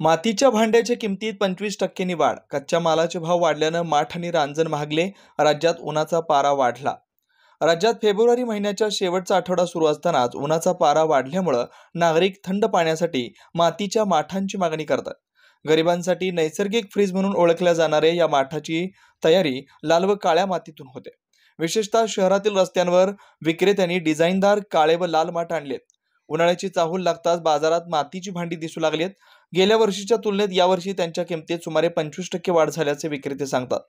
मातीच्या भांड्याच्या किमतीत 25% नी वाढ. कच्च्या मालाचे भाव वाढल्यानं माठ आणि रांजण महागले. राज्यात उन्हाचा पारा वाढला. राज्यात फेब्रुवारी महिन्याच्या शेवटचा आठवडा सुरू असतानाच उन्हाचा पारा वाढल्यामुळे नागरिक थंड पाण्यासाठी मातीच्या माठांची मागणी करतात. गरिबांसाठी नैसर्गिक फ्रीज म्हणून ओळखल्या जाणारे या माठाची तयारी लाल व काळ्या मातीतून होते. विशेषतः शहरातील रस्त्यांवर विक्रेत्यांनी डिझाईनदार काळे व लाल माठ आणलेत. उन्हाळ्याची चाहूल लागताच बाजारात मातीची भांडी दिसू लागलीत. गेल्या वर्षीच्या तुलनेत यावर्षी त्यांच्या किमतीत सुमारे 25% वाढ झाल्याचे विक्रेते सांगतात.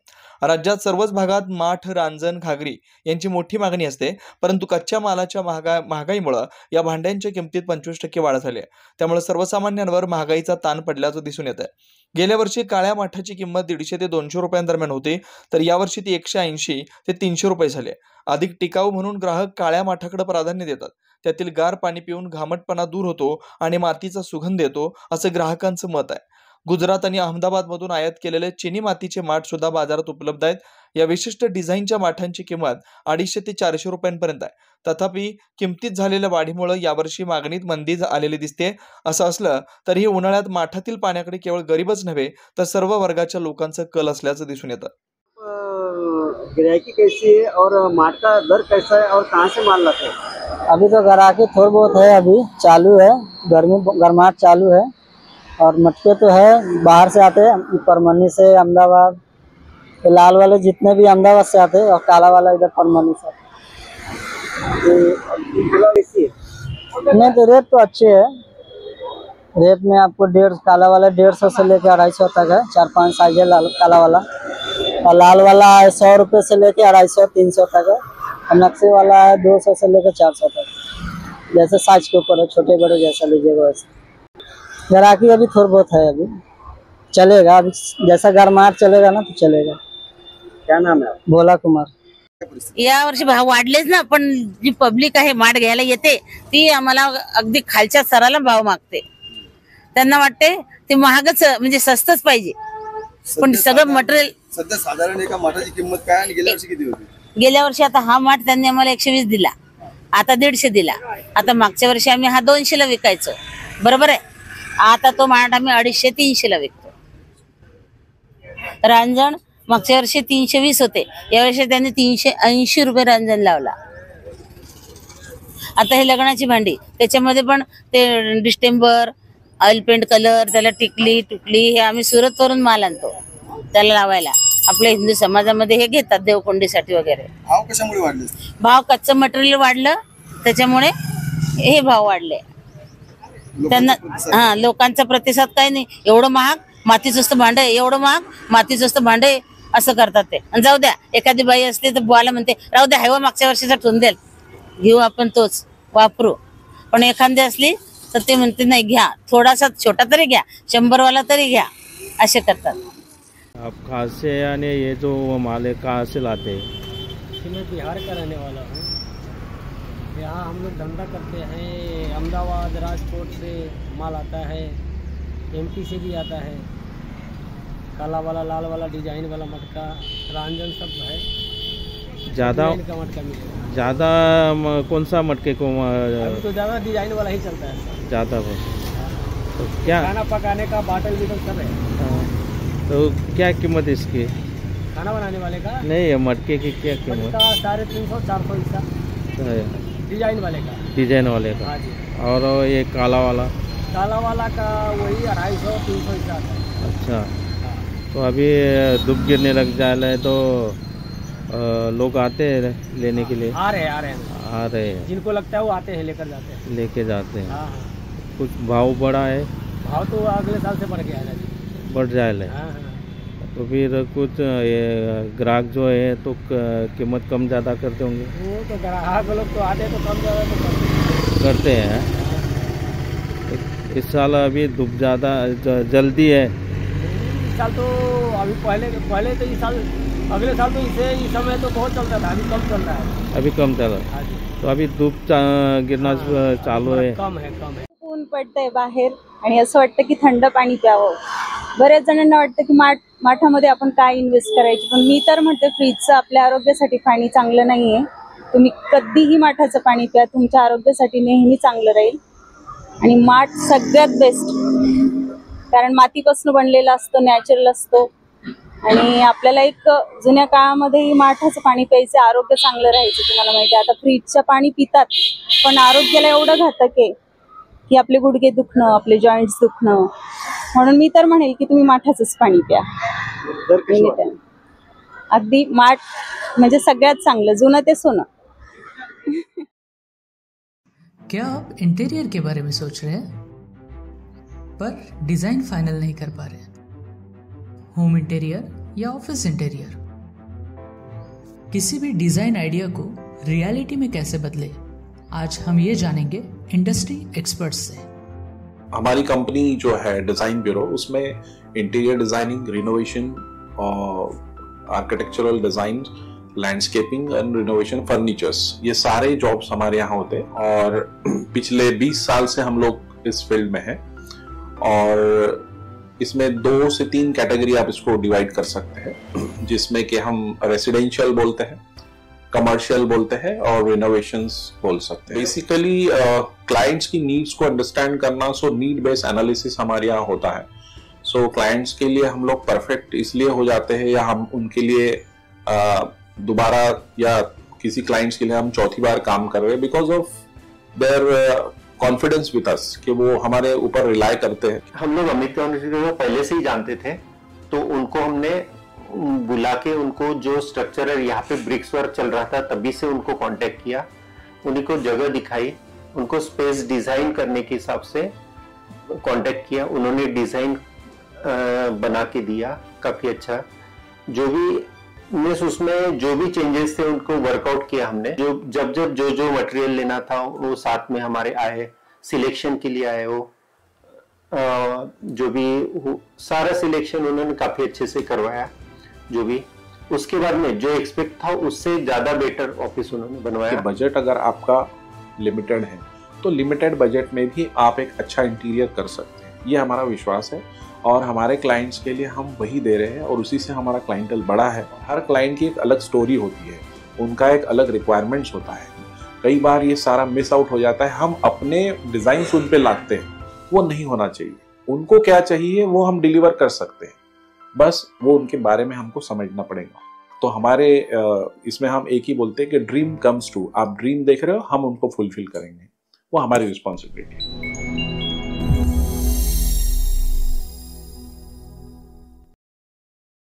राज्यात सर्वच भागात माठ, रांजण, घागरी यांची मोठी मागणी असते, परंतु कच्च्या मालाच्या महागाईमुळे या भांड्यांच्या किमतीत 25% वाढ झाली आहे. त्यामुळे सर्वसामान्यांवर महागाईचा ताण पडल्याचं दिसून येत आहे. गेल्या वर्षी काळ्या माठाची किंमत 150 ते 200 रुपयांदरम्यान होती, तर यावर्षी ती 180 ते 300 रुपये झाली आहे. अधिक टिकाऊ म्हणून ग्राहक काळ्या माठाकडे प्राधान्य देतात. त्यातील गार पाणी पिऊन घामटपणा दूर होतो आणि मातीचा सुगंध येतो, असं ग्राहकांचं मत आहे. गुजरात आणि अहमदाबाद मधून आयात केलेले चिनी मातीचे माठ सुद्धा बाजारात उपलब्ध आहेत. या विशिष्ट डिझाईनच्या माठांची किंमत 250 ते 400 रुपयांपर्यंत आहे. तथापि किमतीत झालेल्या वाढीमुळे यावर्षी मागणीत मंदी आलेली दिसते. असं असलं तरीही उन्हाळ्यात माठातील पाण्याकडे केवळ गरीबच नव्हे तर सर्व वर्गाच्या लोकांचं कल असल्याचं दिसून येतं. गिराकी कैसी है और माठ का दर कैसा है और कहाँ से माल लाते हैं? अभी तो ग्राहकी थोड़ा बहुत है, अभी चालू है, गर्माहट चालू है। और मटके तो है बाहर से आते हैं, परमनी से, अहमदाबाद, तो लाल वाले जितने भी अहमदाबाद से आते हैं और काला वाला इधर परमनी से। नहीं तो रेट तो अच्छे है। रेट में आपको काला वाला 150 से लेकर 250 तक है। 4-5 साइज है काला वाला, और लाल वाला है 100 रुपये से लेकर 250-300 तक है। और नक्शे वाला है 200 से लेकर 400 तक, जैसे साइज के ऊपर है, छोटे बड़े जैसा लीजिएगा वैसे। ग्राहकी अभी थोड़ा बहुत है, अभी चलेगा, अभी जैसा गर्माहट चलेगा ना तो चलेगा। क्या नाम है? भोला कुमार। या वर्षी भाव वाढलेच ना, पण जी पब्लिक आहे माठ घ्यायला येते ती आम्हाला अगदी खालच्या स्तराला भाव मागते. त्यांना वाटते ते महागच म्हणजे स्वस्तच पाहिजे, पण सगळं मटेरियल. सध्या साधारण एका माठाची किंमत काय आणि गेल्या वर्षी किती होती? गेल्या वर्षी आता हा माठ त्यांनी आम्हाला 120 दिला, आता 150 दिला. आता मागच्या वर्षी आम्ही हा 200 ला विकायचो, बरोबर आहे. आता तो माठ आम्ही 250-300 ला विकतो. रांजण मागच्या वर्षी 320 होते, यावर्षी त्यांनी 380 रुपये रांजण लावला. आता हे लग्नाची भांडी, त्याच्यामध्ये पण ते डिस्टेंबर, ऑइल पेंट कलर, त्याला टिकली हे आम्ही सुरत वरून माल आणतो त्याला लावायला. आपल्या हिंदू समाजामध्ये हे घेतात देवकोंडीसाठी वगैरे. भाव कशामुळे वाढले? भाव कच्चं मटेरियल वाढलं, त्याच्यामुळे हे भाव वाढले. त्यांना लोकांचा प्रतिसाद काही नाही. एवढं महाग मातीचं असतं भांडं, एवढं महाग मातीचं असतं भांडं, असं करतात ते. आणि जाऊ द्या, एखादी बाई असली तर बुवाला म्हणते राहू द्या, हेवा मागच्या वर्षीचा ठेवून देईल, घेऊ आपण तोच वापरू. पण एखादी असली तर ते म्हणते नाही, घ्या थोडासा छोटा तरी घ्या, 100 वाला तरी घ्या, असे करतात. आप कहाँ से, यानी ये जो माल है कहाँ से लाते हैं? मैं बिहार का रहने वाला हूँ। यहाँ हम लोग धंधा करते हैं। अहमदाबाद, राजकोट से माल आता है, एमपी से भी आता है। काला वाला, लाल वाला, डिजाइन वाला मटका, रांजन सब है। ज़्यादा का मटका मिलेगा। ज़्यादा कौन सा मटके को अभी तो ज़्यादा डिजाइन वाला ही चलता है ज़्यादा हो? तो क्या खाना पकाने का बाटल भी सब है। तो क्या कीमत इसकी? खाना बनाने वाले का नहीं, ये मटके की क्या कीमत? 350-400 इसका डिजाइन वाले का। डिजाइन वाले का? हाँ जी। और ये काला वाला? काला वाला का वही 250-300 इसका आता है। अच्छा। तो अभी धूप गिरने लग जाए तो लोग आते हैं लेने के लिए? आ रहे हैं। जिनको लगता है वो आते हैं, लेकर जाते हैं, लेके जाते हैं। हाँ। कुछ भाव बढ़ा है? भाव तो अगले साल से बढ़ गया है जी। बढ़ जाए। हाँ। तो फिर कुछ ये ग्राहक जो है तो कीमत कम ज़्यादा करते होंगे? वो तो ग्राहक लोग तो आते तो कम ज़्यादा तो करते हैं। इस साल अभी धूप ज़्यादा जल्दी है। इस साल तो अभी पहले तो इस साल, अगले साल तो इस समय तो बहुत चलता था, अभी कम चल रहा है। अभी कम चल रहा है, तो अभी धूप गिरना चालू है। कम है। ऊन पडतंय बाहेर आणि असं वाटतं की थंड पाणी प्यावं. बऱ्याच जणांना वाटतं की माठामध्ये आपण काय इन्व्हेस्ट करायची, पण मी तर म्हणते फ्रीजचं आपल्या आरोग्यासाठी पाणी चांगलं नाहीये. तुम्ही कधीही माठाचं पाणी प्या, तुमच्या आरोग्यासाठी नेहमी चांगलं राहील. आणि माठ सगळ्यात बेस्ट. कारण मातीपासून बनलेला असतो, नॅचरल असतो आणि आपल्याला एक जुन्या काळामध्ये माठाचं पाणी प्यायचं, आरोग्य चांगलं राहायचं. तुम्हाला माहिती आहे आता फ्रीजचं पाणी पितात, पण आरोग्याला एवढं घातक आहे की आपले गुडघे दुखणं, आपले जॉईंट्स दुखणं. म्हणून मी तर म्हणेल की तुम्ही माठाचंच पाणी प्या. दर कशी वाटते? अगदी माठ म्हणजे सगळ्यात चांगलं, जुनं ते सोनं. क्या आप इंटीरियर के बारे में सोच रहे हैं पर डिज़ाइन फाइनल नहीं कर पा रहे? होम इंटीरियर या ऑफिस इंटीरियर, किसी भी डिज़ाइन आइडिया को रियलिटी में कैसे बदले, आज हम ये जानेंगे इंडस्ट्री एक्सपर्ट्स से। हमारी कंपनी जो है डिज़ाइन ब्यूरो, उसमें interior designing, renovation, architectural design, landscaping and renovation, furnitures, ये सारे जॉब्स हमारे यहाँ होते हैं। और पिछले 20 साल से हम लोग इस फील्ड में हैं और इसमें 2 से 3 कैटेगरी आप इसको डिवाइड कर सकते हैं, जिसमें कि हम रेसिडेंशियल बोलते हैं, कमर्शियल बोलते हैं और रिनोवेशंस बोल सकते हैं। बेसिकली क्लाइंट्स की नीड्स को अंडरस्टैंड करना, सो नीड बेस्ड एनालिसिस हमारे यहाँ होता है। सो क्लाइंट्स के लिए हम लोग परफेक्ट इसलिए हो जाते हैं या हम उनके लिए दोबारा या किसी क्लाइंट्स के लिए हम चौथी बार काम कर रहे हैं because of their confidence with us, कि वो हमारे ऊपर रिलाई करते हैं। हम लोग अमित को पहले से ही जानते थे, तो उनको हमने बुला के उनको जो स्ट्रक्चर है, यहाँ पे ब्रिक्स वर्क चल रहा था तभी से उनको कांटेक्ट किया, उन्हीं को जगह दिखाई, उनको स्पेस डिजाइन करने के हिसाब से कांटेक्ट किया, उन्होंने डिजाइन बना के दिया काफी अच्छा। जो भी उसमें जो भी चेंजेस थे उनको वर्कआउट किया हमने। जब जो मटेरियल लेना था वो साथ में हमारे आए, सिलेक्शन के लिए आए, वो जो भी सारा सिलेक्शन उन्होंने काफी अच्छे से करवाया। जो भी उसके बाद में जो एक्सपेक्ट था उससे ज्यादा बेटर ऑफिस उन्होंने बनवाया। बजट अगर आपका लिमिटेड है तो लिमिटेड बजट में भी आप एक अच्छा इंटीरियर कर सकते हैं, ये हमारा विश्वास है। और हमारे क्लाइंट्स के लिए हम वही दे रहे हैं और उसी से हमारा क्लाइंटल बड़ा है। हर क्लाइंट की एक अलग स्टोरी होती है, उनका एक अलग रिक्वायरमेंट्स होता है। कई बार ये सारा मिस आउट हो जाता है, हम अपने डिज़ाइन उन पे लाते हैं, वो नहीं होना चाहिए। उनको क्या चाहिए वो हम डिलीवर कर सकते हैं, बस वो उनके बारे में हमको समझना पड़ेगा। तो हमारे इसमें हम एक ही बोलते हैं कि ड्रीम कम्स ट्रू। आप ड्रीम देख रहे हो, हम उनको फुलफिल करेंगे, वो हमारी रिस्पॉन्सिबिलिटी है।